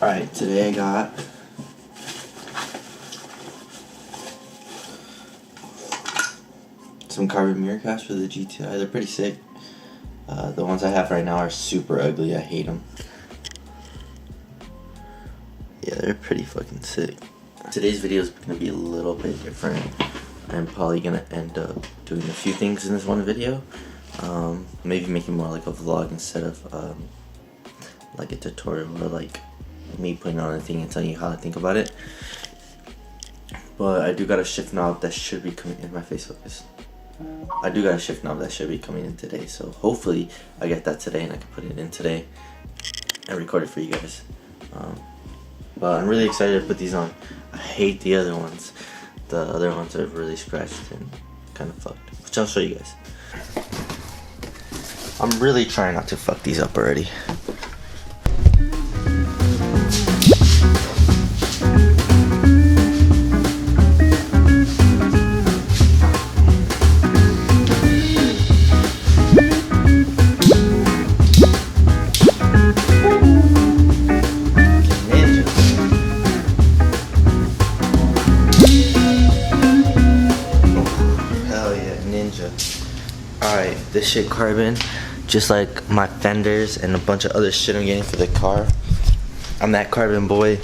Alright, today I got some carbon mirror caps for the GTI. They're pretty sick. The ones I have right now are super ugly. I hate them. Yeah, they're pretty fucking sick. Today's video is going to be a little bit different. I'm probably going to end up doing a few things in this one video. Maybe making more like a vlog instead of like a tutorial or like me putting on a thing and telling you how I think about it. But I do got a shift knob that should be coming in. My face focus. I do got a shift knob that should be coming in today, so hopefully I get that today and I can put it in today and record it for you guys. But I'm really excited to put these on. I hate the other ones. The other ones are really scratched and kind of fucked, which I'll show you guys. I'm really trying not to fuck these up already. Alright, this shit carbon, just like my fenders and a bunch of other shit I'm getting for the car. I'm that carbon boy.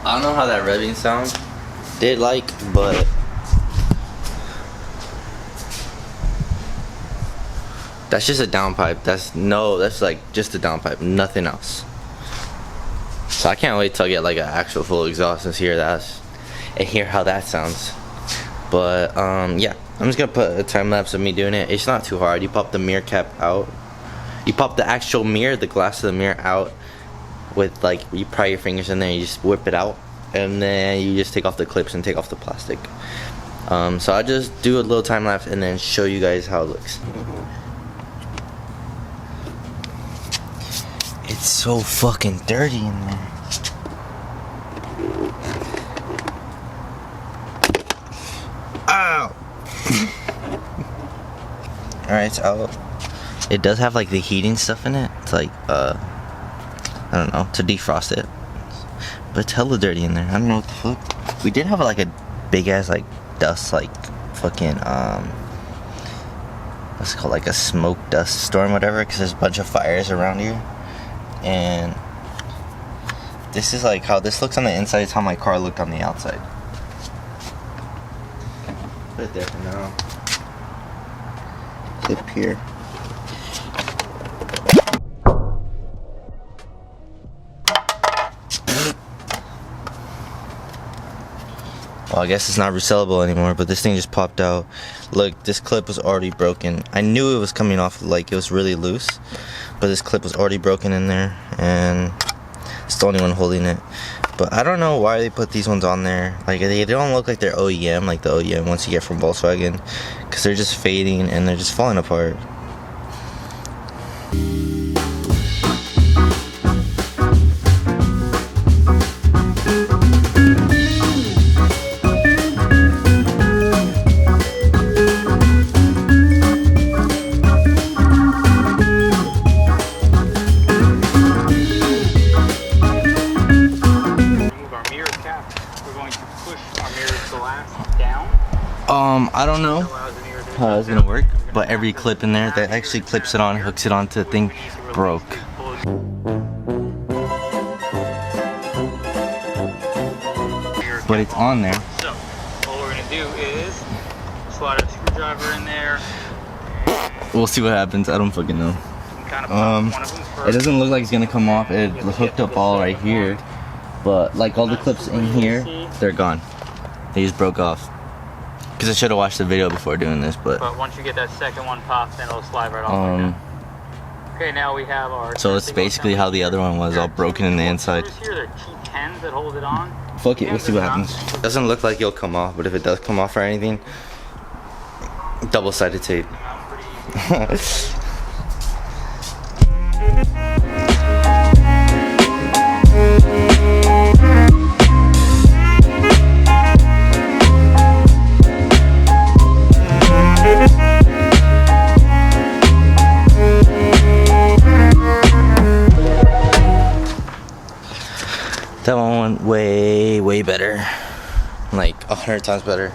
I don't know how that revving sounds did like, but that's just a downpipe. That's like just a downpipe, nothing else. So I can't wait till I get like an actual full exhaust and hear how that sounds. But yeah, I'm just gonna put a time lapse of me doing it. It's not too hard. You pop the mirror cap out. You pop the actual mirror, the glass of the mirror out with like, you pry your fingers in there, you just whip it out, and then you just take off the clips and take off the plastic. So I'll just do a little time lapse and then show you guys how it looks. It's so fucking dirty in there. Ow! Alright, it's out. It does have like the heating stuff in it. It's like, I don't know, to defrost it. But it's hella dirty in there. I don't know what the fuck. We did have like a big ass like dust, like fucking, what's it called? Like a smoke dust storm, whatever, because there's a bunch of fires around here. And this is like how this looks on the inside. It's how my car looked on the outside. Put it there for now. Clip here. Well, I guess it's not resellable anymore, but this thing just popped out. Look, this clip was already broken. I knew it was coming off, like it was really loose, but this clip was already broken in there, and it's the only one holding it. But I don't know why they put these ones on there. Like, they don't look like they're OEM, like the OEM ones you get from Volkswagen, because they're just fading and they're just falling apart. I don't know how it's gonna work, but every clip in there that actually clips it on, hooks it onto the thing, broke. But it's on there. So, what we're gonna do is slide a screwdriver in there. We'll see what happens. I don't fucking know. It doesn't look like it's gonna come off. It hooked up all right here, but like all the clips in here, they're gone. They just broke off. Because I should have watched the video before doing this, but once you get that second one popped, then it'll slide right off. Okay, now we have our. So it's basically how the other one was, all broken in the inside. Here, they're T10s that hold it on. Fuck it, we'll see what happens. It doesn't look like it'll come off, but if it does come off or anything, double-sided tape. That one went way better. Like 100 times better.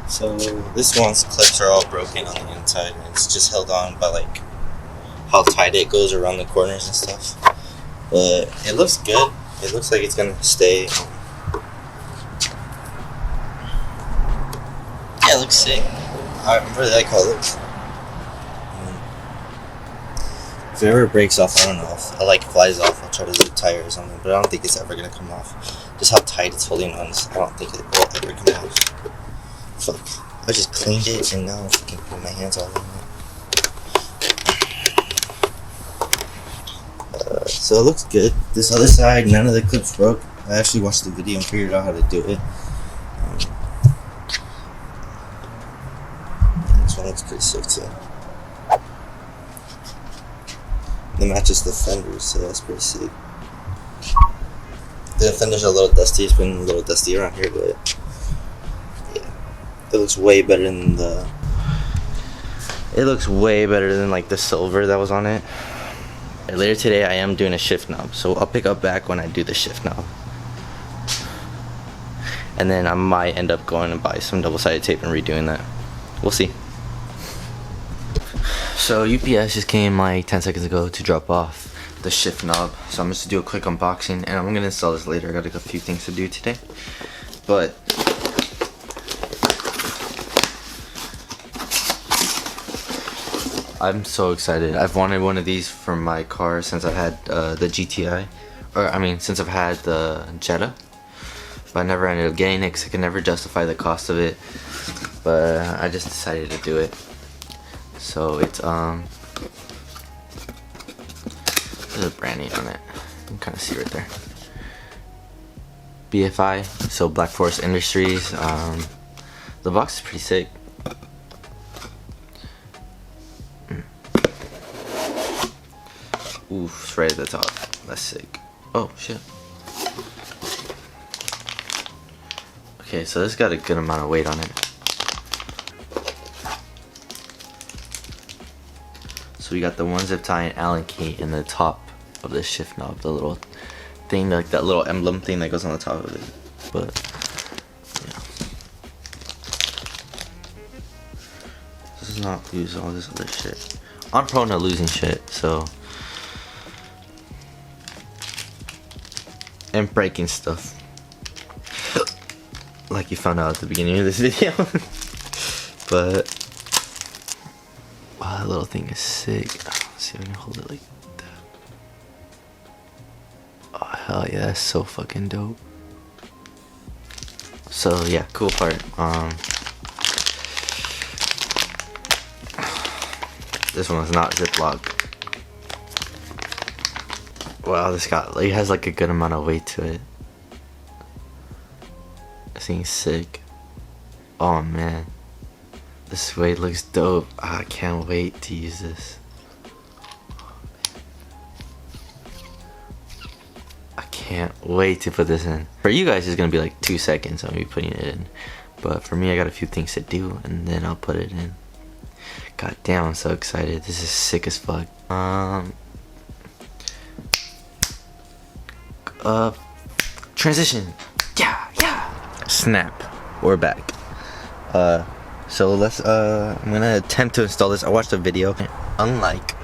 So this one's clips are all broken on the inside, and it's just held on by like how tight it goes around the corners and stuff. But it looks good. It looks like it's gonna stay. Yeah, it looks sick. I really like how it looks. If it ever breaks off, I don't know. If it like flies off, I'll try to zip tie or something. But I don't think it's ever gonna come off. Just how tight it's holding on. I don't think it will ever come off. Fuck. I just cleaned it and now I can put my hands all in it. So it looks good. This other side, none of the clips broke. I actually watched the video and figured out how to do it. This one looks pretty sick too. It matches the fenders, so that's pretty sick. The fenders are a little dusty. It's been a little dusty around here, but yeah, it looks way better than the. It looks way better than like the silver that was on it. Later today, I am doing a shift knob, so I'll pick up back when I do the shift knob. And then I might end up going and buy some double-sided tape and redoing that. We'll see. So UPS just came like 10 seconds ago to drop off the shift knob. So I'm just gonna do a quick unboxing, and I'm gonna install this later. I got a few things to do today, but I'm so excited. I've wanted one of these for my car since I've had the GTI, or I mean since I've had the Jetta, but I never ended up getting it because I could never justify the cost of it. But I just decided to do it. So it's there's a brand name on it. You can kind of see right there. BFI, so Black Forest Industries. The box is pretty sick. Oof, it's right at the top. That's sick. Oh shit. Okay, so this got a good amount of weight on it. So we got the one zip tie and Allen key in the top of the shift knob, the little thing, like that little emblem thing that goes on the top of it. But yeah, this does not lose all this other shit. I'm prone to losing shit, so, and breaking stuff, like you found out at the beginning of this video. But wow, that little thing is sick. Let's see if I can hold it like that. Oh hell yeah, that's so fucking dope. So yeah, cool part. This one is not Ziploc. Wow, it has like a good amount of weight to it. This thing's sick. Oh man. This weight looks dope. I can't wait to use this. I can't wait to put this in. For you guys, it's gonna be like 2 seconds of me putting it in. But for me, I got a few things to do, and then I'll put it in. God damn, I'm so excited. This is sick as fuck. Transition. Yeah. Snap. We're back. So let's I'm gonna attempt to install this. I watched a video. Unlike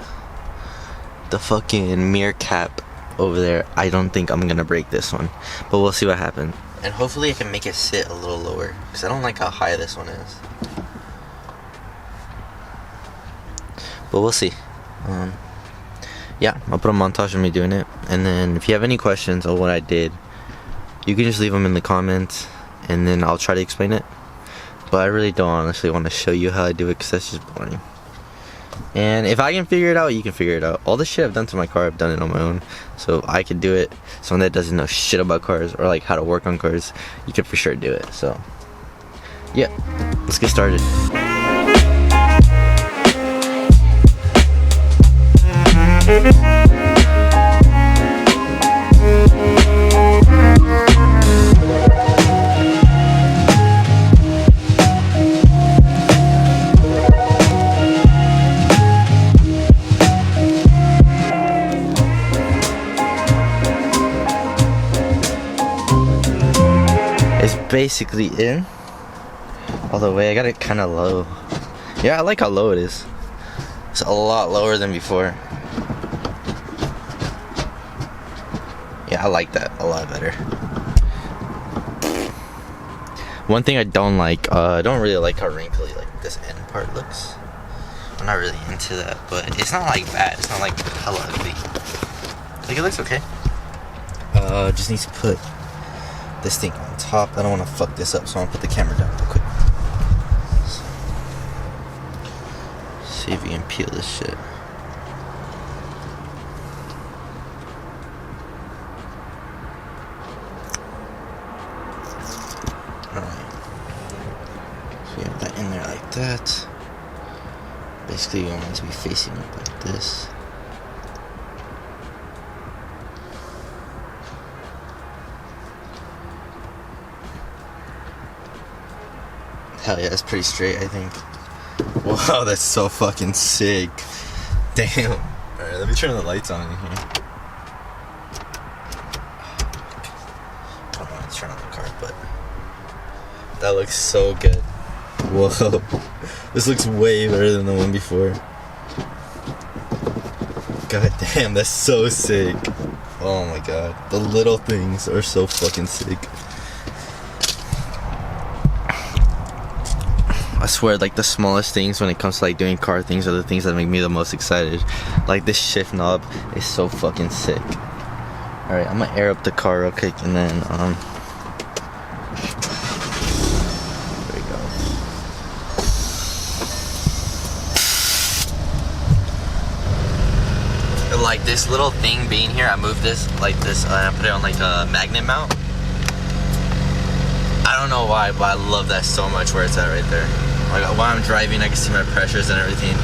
the fucking mirror cap over there, I don't think I'm gonna break this one, but we'll see what happens. And hopefully I can make it sit a little lower, because I don't like how high this one is. But we'll see. Yeah, I'll put a montage of me doing it, and then if you have any questions on what I did, you can just leave them in the comments, and then I'll try to explain it. But I really don't honestly want to show you how I do it, because that's just boring. And if I can figure it out, you can figure it out. All the shit I've done to my car, I've done it on my own. So I can do it. Someone that doesn't know shit about cars, or like how to work on cars, you can for sure do it. So yeah, let's get started. basically in. Although, wait, I got it kind of low. Yeah, I like how low it is. It's a lot lower than before. Yeah, I like that a lot better. One thing I don't like, I don't really like how wrinkly like this end part looks. I'm not really into that, but it's not like bad. It's not like hella ugly. Like, it looks okay. Just needs to put this thing on top. I don't want to fuck this up, so I'm gonna put the camera down real quick. See if we can peel this shit. Alright. So we have that in there like that. Basically, we want it to be facing up like this. Hell yeah, that's pretty straight, I think. Wow, that's so fucking sick. Damn. Alright, let me turn the lights on in here. I don't want to turn on the car, but that looks so good. Whoa. This looks way better than the one before. God damn, that's so sick. Oh my god. The little things are so fucking sick. I swear, like, the smallest things when it comes to like doing car things are the things that make me the most excited. Like, this shift knob is so fucking sick. Alright, I'm gonna air up the car real quick and then there we go. Like, this little thing being here, I moved this like this and I put it on like a magnet mount. I don't know why, but I love that so much where it's at right there. Like, while I'm driving, I can see my pressures and everything.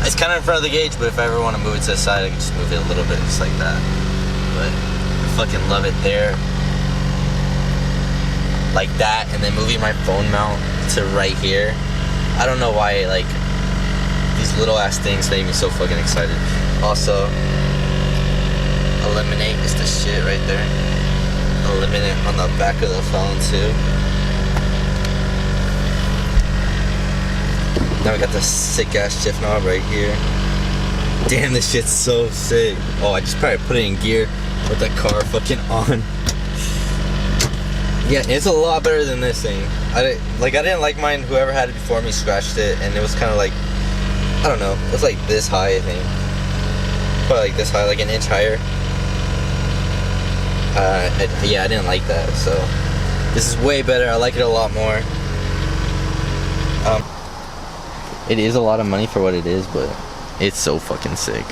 It's kind of in front of the gauge, but if I ever want to move it to the side, I can just move it a little bit, just like that. But I fucking love it there. Like that, and then moving my phone mount to right here. I don't know why, like, these little ass things make me so fucking excited. Also, eliminate is the shit right there. Eliminate on the back of the phone too. Now we got the sick ass shift knob right here. Damn, this shit's so sick. Oh, I just probably put it in gear with the car fucking on. Yeah, it's a lot better than this thing. I didn't like mine. Whoever had it before me scratched it, and it was kind of like, I don't know. It was like this high, I think. Probably like this high, like an inch higher. Yeah, I didn't like that. So this is way better. I like it a lot more. It is a lot of money for what it is, but it's so fucking sick.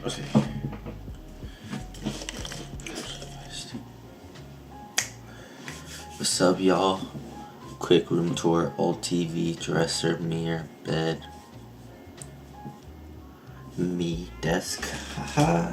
Okay. What's up, y'all? Quick room tour, old TV, dresser, mirror, bed, me, desk, haha.